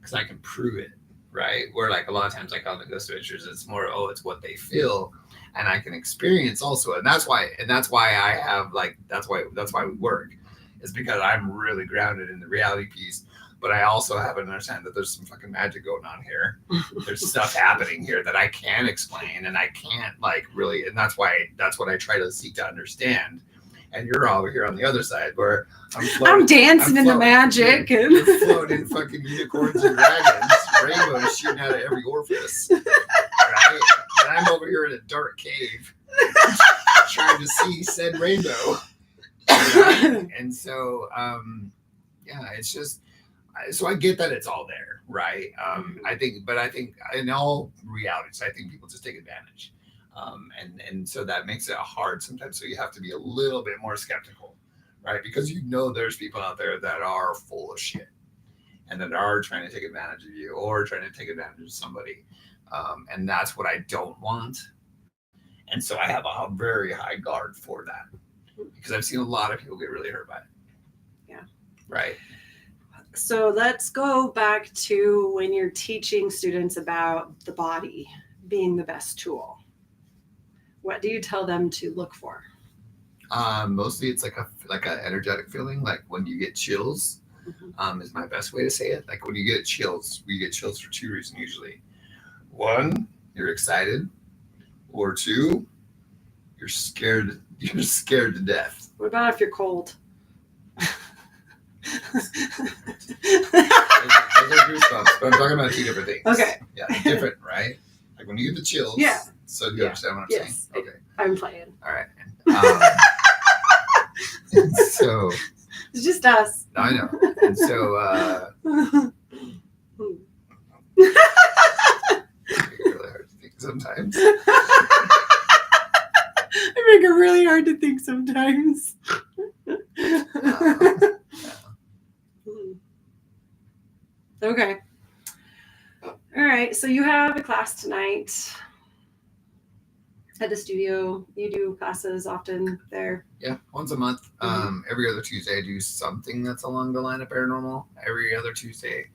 because I can prove it, right? Where like a lot of times, like on the ghost adventures, it's more, it's what they feel, and I can experience also, and that's why I have like that's why we work, is because I'm really grounded in the reality piece. But I also have to understand that there's some fucking magic going on here. There's stuff happening here that I can't explain and I can't like really, and that's what I try to seek to understand. And you're over here on the other side where I'm
dancing in the magic.
You're floating fucking unicorns and dragons, rainbows shooting out of every orifice. Right? And I'm over here in a dark cave trying to see said rainbow. Right? And so, yeah, it's just,
so I get that it's all there, right? I think in all realities, I think people just take advantage. And so that makes it hard sometimes. So you have to be a little bit more skeptical, right? Because there's people out there that are full of shit and that are trying to take advantage of you or trying to take advantage of somebody. And that's what I don't want. And so I have a very high guard for that because I've seen a lot of people get really hurt by it.
Yeah.
Right.
So let's go back to when you're teaching students about the body being the best tool. What do you tell them to look for?
Mostly it's like a energetic feeling, like when you get chills, is my best way to say it. Like when you get chills for two reasons usually. One, you're excited, or two, you're scared to death.
What about if you're cold?
Those are goosebumps, but I'm talking about two different things. Okay. Yeah, different, right? Like when you get the chills.
Yeah.
So do you understand what I'm saying? Okay.
I'm playing.
All right. So
it's just us.
I know. And so it's really hard to think sometimes.
I make it really hard to think sometimes. Okay. All right. So you have a class tonight at the studio. You do classes often there?
Yeah, once a month. Every other Tuesday I do something that's along the line of paranormal. Every other Tuesday.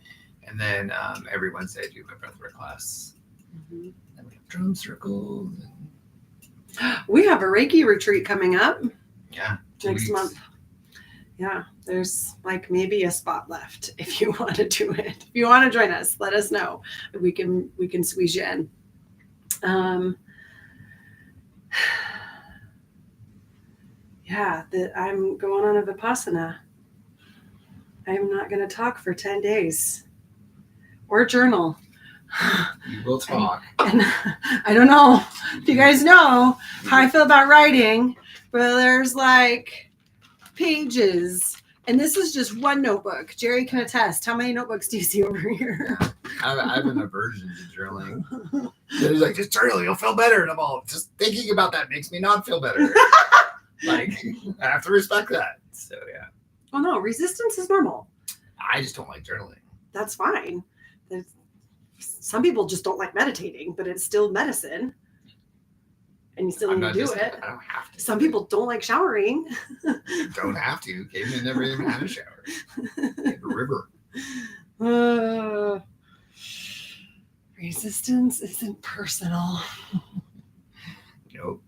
And then every Wednesday I do my breathwork class. And we have drum circles.
We have a Reiki retreat coming up.
Yeah.
Next month. Yeah, there's like maybe a spot left if you want to do it. If you want to join us, let us know. We can squeeze you in. Yeah, I'm going on a Vipassana. I'm not going to talk for 10 days or journal.
You will talk.
And I don't know if you guys know how I feel about writing, but there's like pages, and this is just one notebook. Jerry can attest. How many notebooks do you see over here?
I have an aversion to journaling. There's like, just journal, you'll feel better. And I'm all, just thinking about that makes me not feel better. Like, I have to respect that. So, yeah.
Oh, no, resistance is normal.
I just don't like journaling.
That's fine. Some people just don't like meditating, but it's still medicine. And you still need to do it.
I don't have to.
Some people don't like showering.
Don't have to. Cavemen never even had a shower. They had a river.
Resistance isn't personal.
Nope.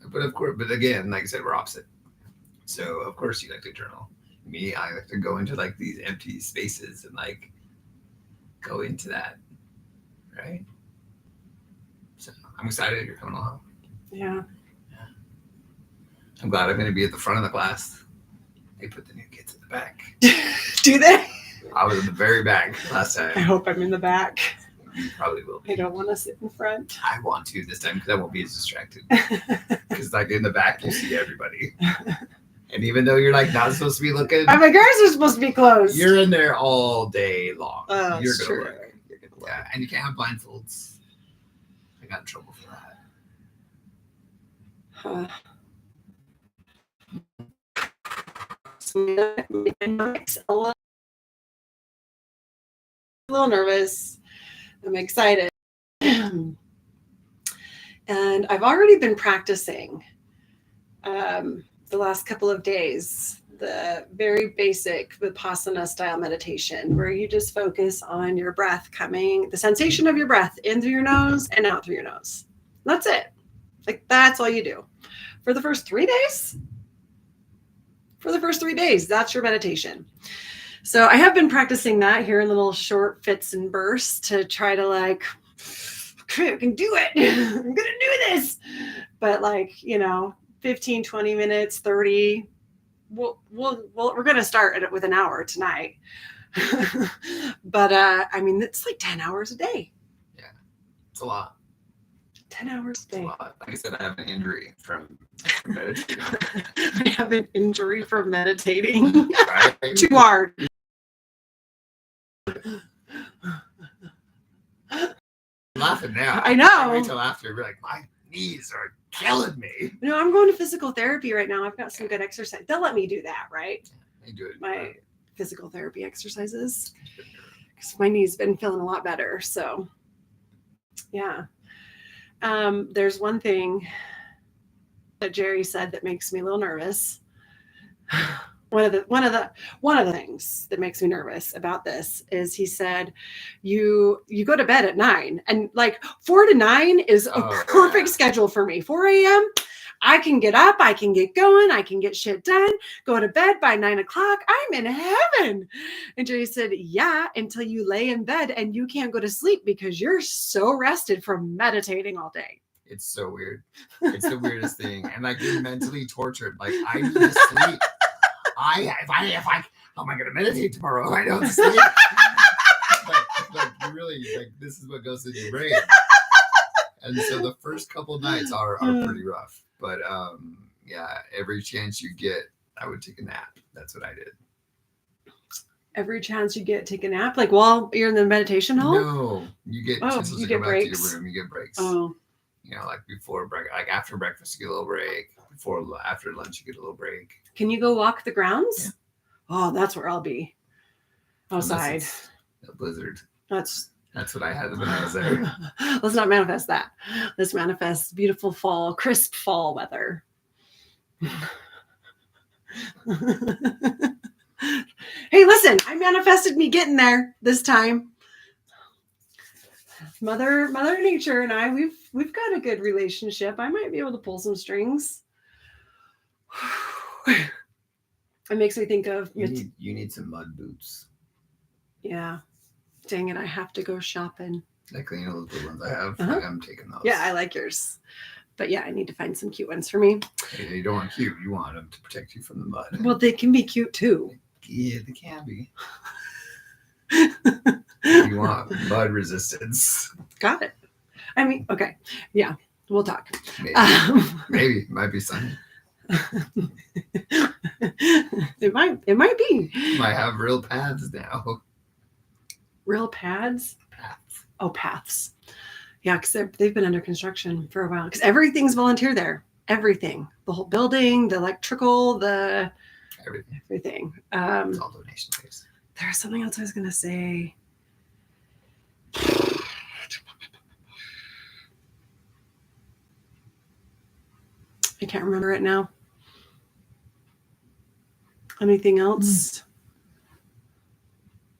But of course, again, like I said, we're opposite. So of course you like to journal. Me, I like to go into like these empty spaces and like go into that. Right? So I'm excited you're coming along.
Yeah.
I'm glad I'm going to be at the front of the class. They put the new kids in the back.
Do they?
I was in the very back last time.
I hope I'm in the back.
You probably will be.
I don't want to sit in front.
I want to this time because I won't be as distracted. Because like in the back, you see everybody. And even though you're like not supposed to be looking.
My girls are supposed to be closed.
You're in there all day long.
Oh,
you're
going to look.
Yeah, and you can't have blindfolds. I got in trouble for that.
A little nervous. I'm excited. And I've already been practicing the last couple of days, the very basic Vipassana style meditation, where you just focus on your breath coming, the sensation of your breath in through your nose and out through your nose. That's it. Like, that's all you do. For the first 3 days? For the first 3 days, that's your meditation. So I have been practicing that here in little short fits and bursts to try to like, okay, I can do it. I'm going to do this. But like, 15, 20 minutes, 30. We're going to start with an hour tonight. But it's like 10 hours a day.
Yeah, it's a lot.
10 hours a day.
Like I said, I have an injury from meditating.
I have an injury from meditating.
Right?
Too hard.
laughing now.
I know.
Wait till after. You're like, my knees are killing me.
No, I'm going to physical therapy right now. I've got some good exercise. They'll let me do that, right?
They do it.
My physical therapy exercises. Because my knee's been feeling a lot better. So, yeah. There's one thing that Jerry said that makes me a little nervous. One of the things that makes me nervous about this is he said, you go to bed at 9, and like 4 to 9 is a perfect schedule for me. 4 a.m. I can get up, I can get going, I can get shit done, go to bed by 9 o'clock. I'm in heaven. And Jerry said, yeah, until you lay in bed and you can't go to sleep because you're so rested from meditating all day.
It's so weird. It's the weirdest thing. And like you're mentally tortured. Like I need to sleep. How am I going to meditate tomorrow if I don't sleep? like you really, like this is what goes in your brain. And so the first couple nights are pretty rough. But yeah, every chance you get, I would take a nap. That's what I did.
Every chance you get, take a nap? Like while you're in the meditation hall?
No, you get chances to go back to your room. You get breaks.
Oh.
You know, like before breakfast, like after breakfast, you get a little break. After lunch, you get a little break.
Can you go walk the grounds?
Yeah.
Oh, that's where I'll be. Outside.
A blizzard.
That's
what I had when I was there.
Let's not manifest that. Let's manifest beautiful fall, crisp fall weather. Hey, listen, I manifested me getting there this time. Mother Nature and I, we've got a good relationship. I might be able to pull some strings. It makes me think of
you need some mud boots.
Yeah. Dang it, I have to go shopping.
Like those good ones I have.
Uh-huh.
I'm taking those.
Yeah, I like yours. But yeah, I need to find some cute ones for me.
Hey, you don't want cute. You want them to protect you from the mud.
Well, they can be cute too.
Yeah, they can be. You want mud resistance.
Got it. I mean, okay. Yeah, we'll talk.
Maybe. It might be sunny.
It might be.
Might have real paths now.
Real pads?
Paths.
Oh, paths. Yeah, because they've been under construction for a while. Because everything's volunteer there. Everything. The whole building, the electrical, everything.
It's all donation based.
There was something else I was going to say. I can't remember it now. Anything else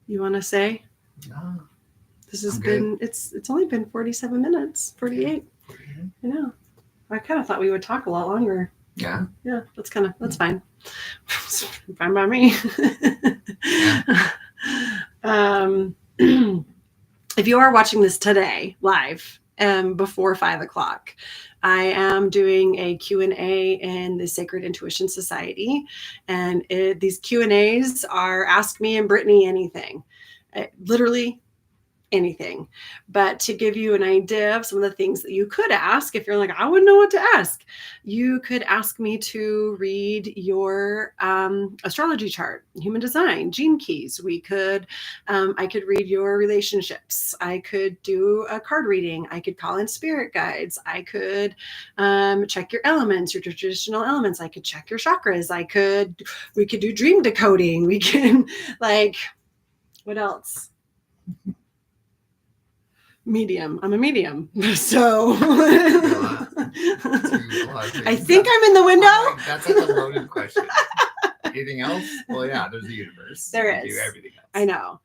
you want to say?
No.
This has been, it's only been 47 minutes, 48. I know. I kind of thought we would talk a lot longer.
Yeah.
Yeah, that's fine. Fine by me. If you are watching this today live, before 5 o'clock, I am doing a Q&A in the Sacred Intuition Society. And these Q&As are Ask Me and Brittany Anything. Literally anything. But to give you an idea of some of the things that you could ask, if you're like, I wouldn't know what to ask, you could ask me to read your astrology chart, human design, gene keys. I could read your relationships. I could do a card reading. I could call in spirit guides. I could check your elements, your traditional elements. I could check your chakras. We could do dream decoding. We can what else? Medium. I'm a medium. So I think I'm in the window.
That's like a loaded question. Anything else? Well, yeah, there's the universe.
There is.
Do everything else.
I know.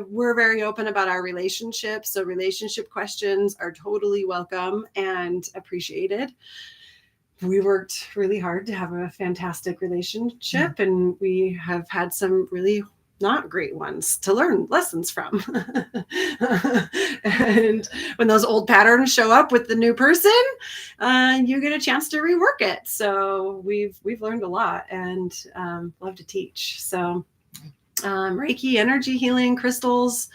We're very open about our relationships. So relationship questions are totally welcome and appreciated. We worked really hard to have a fantastic relationship, and we have had some really not great ones to learn lessons from. And when those old patterns show up with the new person, you get a chance to rework it. So we've learned a lot and love to teach. So Reiki, energy healing, crystals,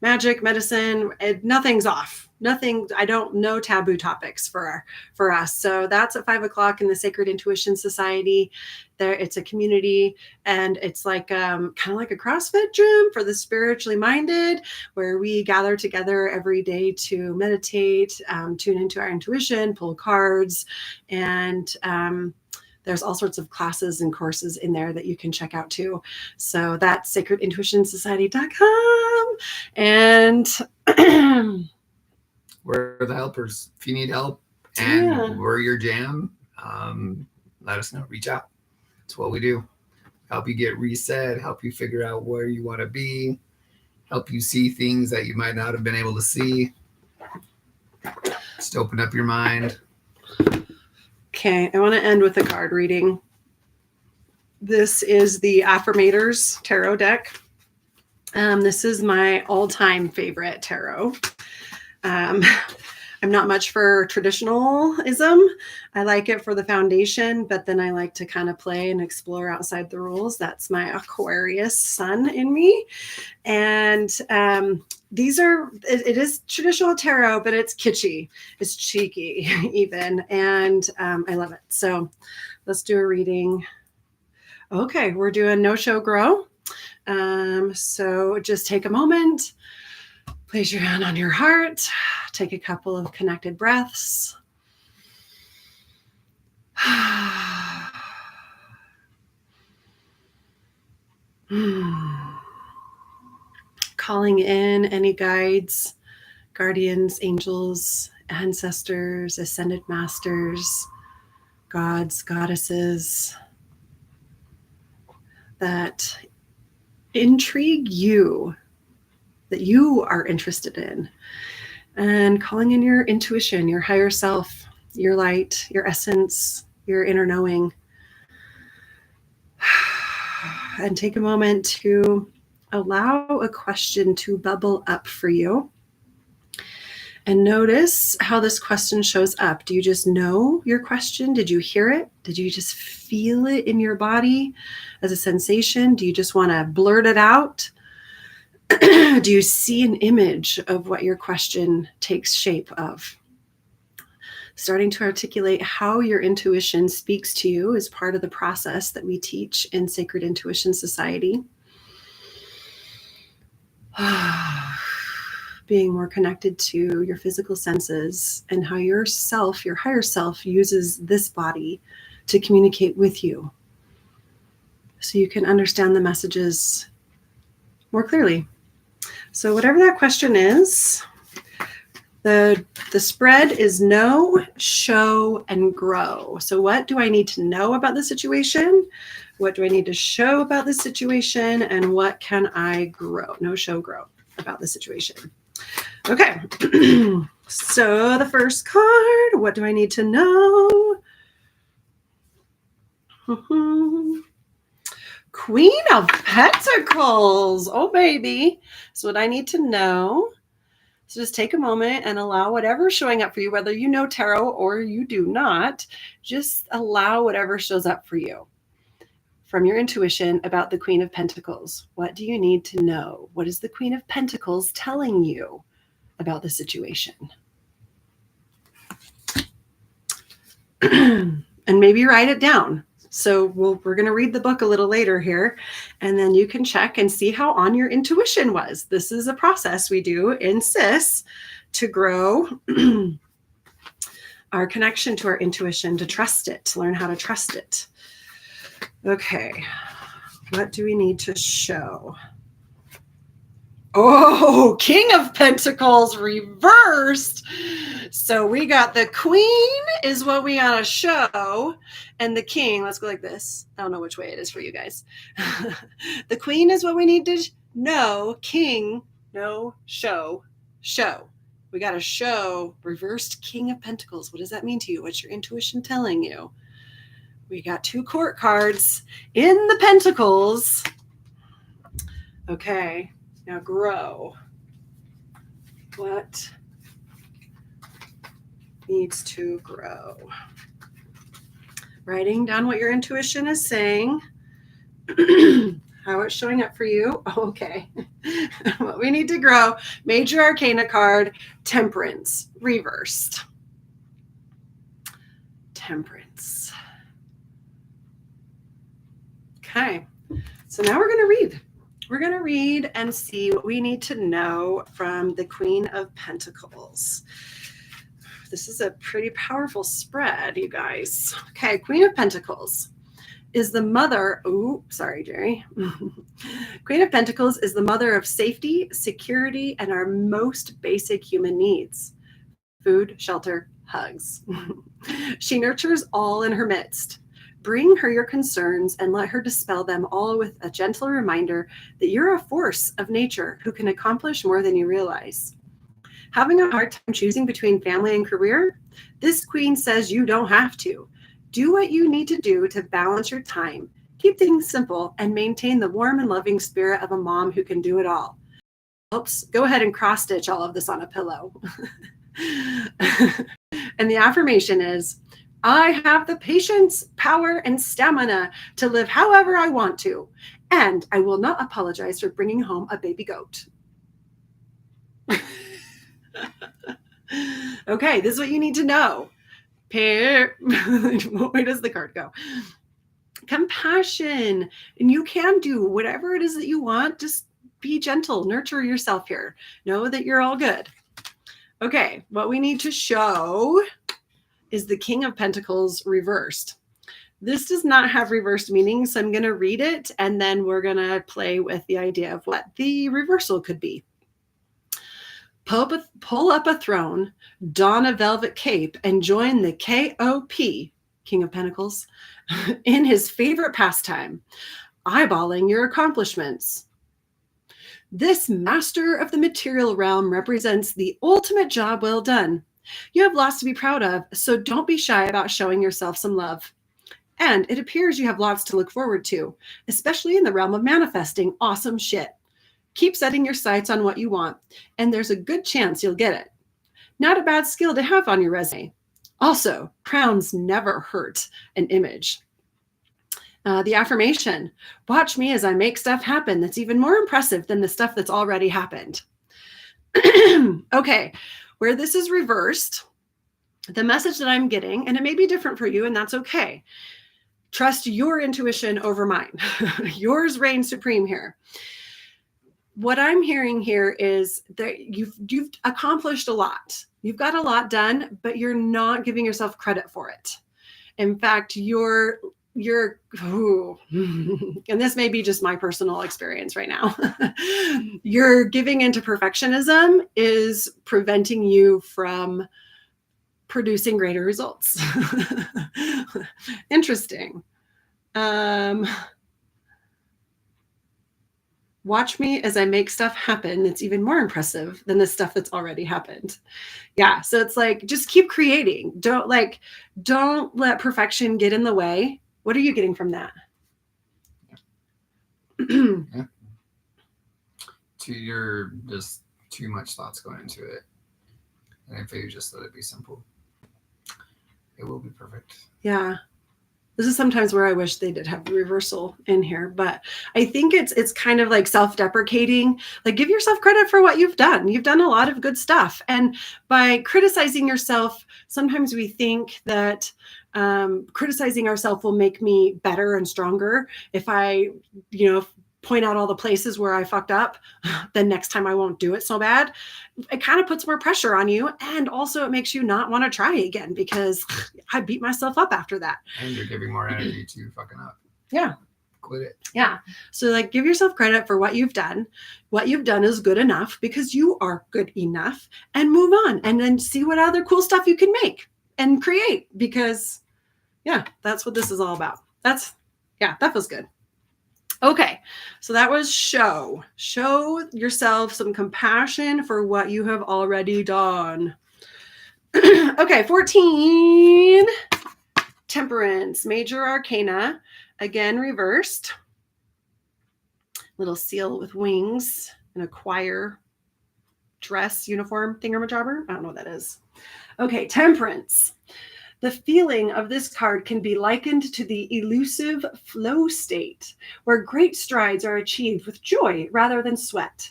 magic, medicine. Nothing's off. Nothing. I don't know taboo topics for us. So that's at 5:00 in the Sacred Intuition Society. There, it's a community, and it's like kind of like a CrossFit gym for the spiritually minded, where we gather together every day to meditate, tune into our intuition, pull cards, and there's all sorts of classes and courses in there that you can check out too. So that's sacredintuitionsociety.com. And
we're the helpers. If you need help and
Yeah.
we're your jam, let us know. Reach out. It's what we do. Help you get reset, help you figure out where you want to be, help you see things that you might not have been able to see. Just open up your mind.
Okay, I want to end with a card reading. This is the Affirmators Tarot deck. This is my all-time favorite tarot. I'm not much for traditionalism. I like it for the foundation, but then I like to kind of play and explore outside the rules. That's my Aquarius sun in me. And it is traditional tarot, but it's kitschy. It's cheeky even. And I love it. So let's do a reading. Okay, we're doing No Show Grow. So just take a moment. Place your hand on your heart. Take a couple of connected breaths. Calling in any guides, guardians, angels, ancestors, ascended masters, gods, goddesses that intrigue you, that you are interested in, and calling in your intuition, your higher self, your light, your essence, your inner knowing. And take a moment to allow a question to bubble up for you. And notice how this question shows up. Do you just know your question? Did you hear it? Did you just feel it in your body as a sensation? Do you just want to blurt it out? Do you see an image of what your question takes shape of? Starting to articulate how your intuition speaks to you is part of the process that we teach in Sacred Intuition Society. Being more connected to your physical senses and how your self, your higher self, uses this body to communicate with you, so you can understand the messages more clearly. So whatever that question is, the spread is know, show, and grow. So what do I need to know about the situation? What do I need to show about the situation? And what can I grow? Know, show, grow about the situation. Okay. So the first card, what do I need to know? Queen of Pentacles. Oh, baby. So what I need to know. So just take a moment and allow whatever's showing up for you, whether you know tarot or you do not, just allow whatever shows up for you from your intuition about the Queen of Pentacles. What do you need to know? What is the Queen of Pentacles telling you about the situation? And maybe write it down. So we're going to read the book a little later here, and then you can check and see how on your intuition was. This is a process we do in SIS to grow our connection to our intuition, to trust it, to learn how to trust it. Okay, what do we need to show? Oh, King of Pentacles reversed. So we got the Queen is what we gotta show, and the King, let's go like this. I don't know which way it is for you guys. The Queen is what we need to know. King, no, show. We gotta show reversed King of Pentacles. What does that mean to you? What's your intuition telling you? We got 2 court cards in the Pentacles. Okay. Now grow. What needs to grow? Writing down what your intuition is saying. how it's showing up for you. Oh, okay. What we need to grow. Major Arcana card, Temperance, reversed. Temperance. Okay. So now we're going to read. We're going to read and see what we need to know from the Queen of Pentacles. This is a pretty powerful spread, you guys. Okay, Queen of Pentacles is the mother. Oh, sorry, Jerry. Queen of Pentacles is the mother of safety, security, and our most basic human needs: food, shelter, hugs. She nurtures all in her midst. Bring her your concerns and let her dispel them all with a gentle reminder that you're a force of nature who can accomplish more than you realize. Having a hard time choosing between family and career? This queen says you don't have to. Do what you need to do to balance your time, keep things simple, and maintain the warm and loving spirit of a mom who can do it all. Oops, go ahead and cross stitch all of this on a pillow. And the affirmation is, I have the patience, power, and stamina to live however I want to, and I will not apologize for bringing home a baby goat. Okay, this is what you need to know. Where does the card go? Compassion. And you can do whatever it is that you want. Just be gentle, nurture yourself here. Know that you're all good. Okay, what we need to show is the King of Pentacles reversed. This does not have reversed meaning, so I'm going to read it, and then we're going to play with the idea of what the reversal could be. Pull up a throne, don a velvet cape, and join the KOP, King of Pentacles, in his favorite pastime, eyeballing your accomplishments. This master of the material realm represents the ultimate job well done. You have lots to be proud of, so don't be shy about showing yourself some love. And it appears you have lots to look forward to, especially in the realm of manifesting awesome shit. Keep setting your sights on what you want, and there's a good chance you'll get it. Not a bad skill to have on your resume. Also, crowns never hurt an image. The affirmation, watch me as I make stuff happen that's even more impressive than the stuff that's already happened. Okay. Where this is reversed, the message that I'm getting, and it may be different for you, and that's okay. Trust your intuition over mine. Yours reigns supreme here. What I'm hearing here is that you've accomplished a lot. You've got a lot done, but you're not giving yourself credit for it. In fact, and this may be just my personal experience right now. You're giving into perfectionism is preventing you from producing greater results. Interesting. Watch me as I make stuff happen that's even more impressive than the stuff that's already happened. Yeah. So it's like, just keep creating. Don't let perfection get in the way. What are you getting from that?
Yeah. You're just too much thoughts going into it. And if you just let it be simple, it will be perfect.
Yeah. This is sometimes where I wish they did have the reversal in here, but I think it's kind of like self-deprecating. Like, give yourself credit for what you've done. You've done a lot of good stuff. And by criticizing yourself, sometimes we think that criticizing ourselves will make me better and stronger. If I, point out all the places where I fucked up, then next time I won't do it so bad. It kind of puts more pressure on you. And also it makes you not want to try again because I beat myself up after that.
And you're giving more energy to fucking up.
Yeah.
Quit it.
Yeah. So give yourself credit for what you've done. What you've done is good enough because you are good enough, and move on and then see what other cool stuff you can make and create, because that's what this is all about. That feels good. Okay, so that was show yourself some compassion for what you have already done. Okay, 14, Temperance, Major Arcana, again reversed. Little seal with wings and a choir dress uniform thingamajobber. I don't know what that is. Okay, Temperance. The feeling of this card can be likened to the elusive flow state, where great strides are achieved with joy rather than sweat.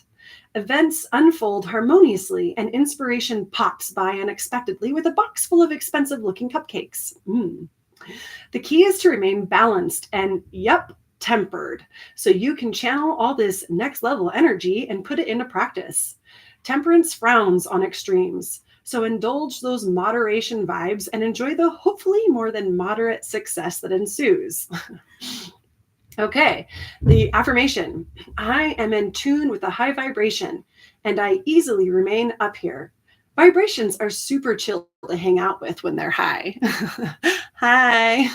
Events unfold harmoniously and inspiration pops by unexpectedly with a box full of expensive-looking cupcakes. The key is to remain balanced and, tempered, so you can channel all this next-level energy and put it into practice. Temperance frowns on extremes, so indulge those moderation vibes and enjoy the hopefully more than moderate success that ensues. Okay, the affirmation. I am in tune with a high vibration, and I easily remain up here. Vibrations are super chill to hang out with when they're high. Hi.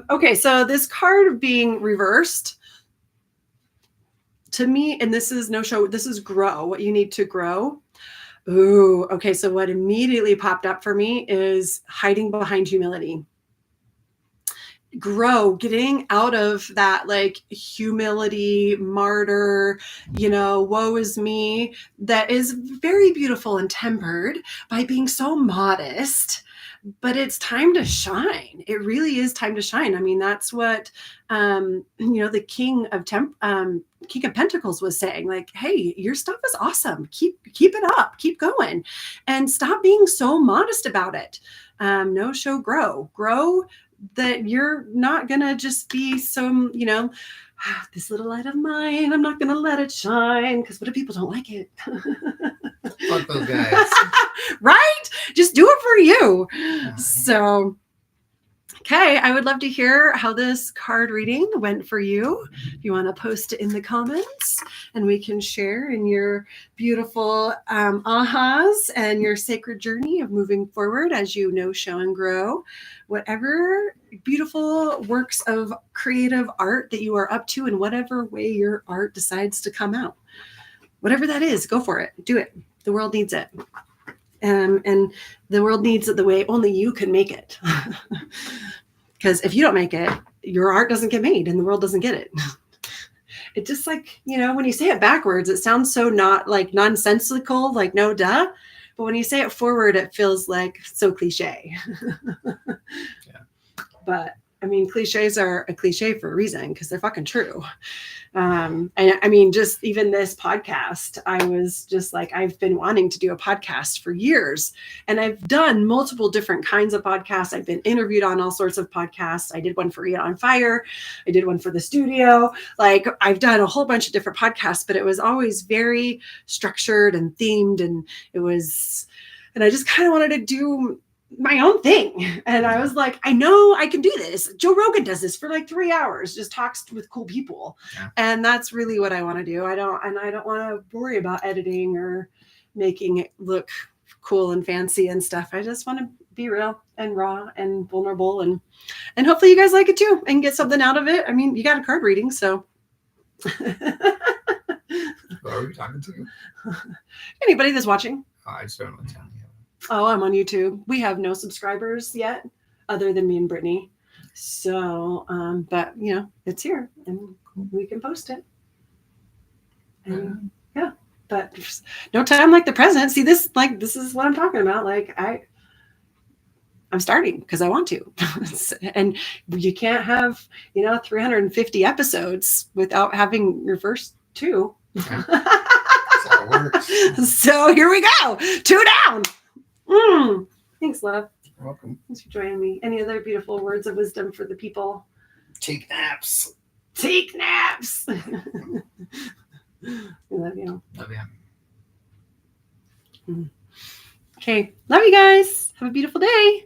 Okay, so this card being reversed, to me, and this is no show, this is grow, what you need to grow. Ooh, okay, so what immediately popped up for me is hiding behind humility. Grow, getting out of that like humility, martyr, woe is me, that is very beautiful and tempered by being so modest. But it's time to shine. It really is time to shine. I mean, that's what the King of Pentacles was saying. Like, hey, your stuff is awesome. Keep it up. Keep going, and stop being so modest about it. No show, grow. That you're not gonna just be some, this little light of mine, I'm not gonna let it shine, because what if people don't like it?
Fuck those guys.
Right? Just do it for you. So, okay, I would love to hear how this card reading went for you. If you want to post it in the comments, and we can share in your beautiful ahas and your sacred journey of moving forward as you know, show, and grow. Whatever beautiful works of creative art that you are up to, in whatever way your art decides to come out. Whatever that is, go for it. Do it. The world needs it. And the world needs it the way only you can make it. Because if you don't make it, your art doesn't get made and the world doesn't get it. It just like, when you say it backwards, it sounds so not like nonsensical, like no duh. But when you say it forward, it feels like so cliche.
Yeah.
But I mean, cliches are a cliche for a reason, because they're fucking true. And I mean, just even this podcast, I was just like, I've been wanting to do a podcast for years, and I've done multiple different kinds of podcasts. I've been interviewed on all sorts of podcasts. I did one for Eat on Fire. I did one for the studio. Like, I've done a whole bunch of different podcasts, but it was always very structured and themed. And I just kind of wanted to do my own thing. And I was like, I know I can do this. Joe Rogan does this for like 3 hours, just talks with cool people. Yeah. And that's really what I want to do. I don't want to worry about editing or making it look cool and fancy and stuff. I just want to be real and raw and vulnerable, and hopefully you guys like it too and get something out of it. I mean, you got a card reading, so.
Who are we talking to?
Anybody that's watching.
Oh, I just don't know what town you have.
Oh, I'm on YouTube. We have no subscribers yet, other than me and Brittany. So, but it's here, and we can post it. And yeah, but no time like the present. See, this is what I'm talking about. Like I'm starting because I want to, and you can't have 350 episodes without having your first two.
Yeah. That's how it works.
So here we go. 2 down. Thanks, love.
You're welcome.
Thanks for joining me. Any other beautiful words of wisdom for the people?
Take naps.
Take naps. I love you.
Love you.
Okay. Love you guys. Have a beautiful day.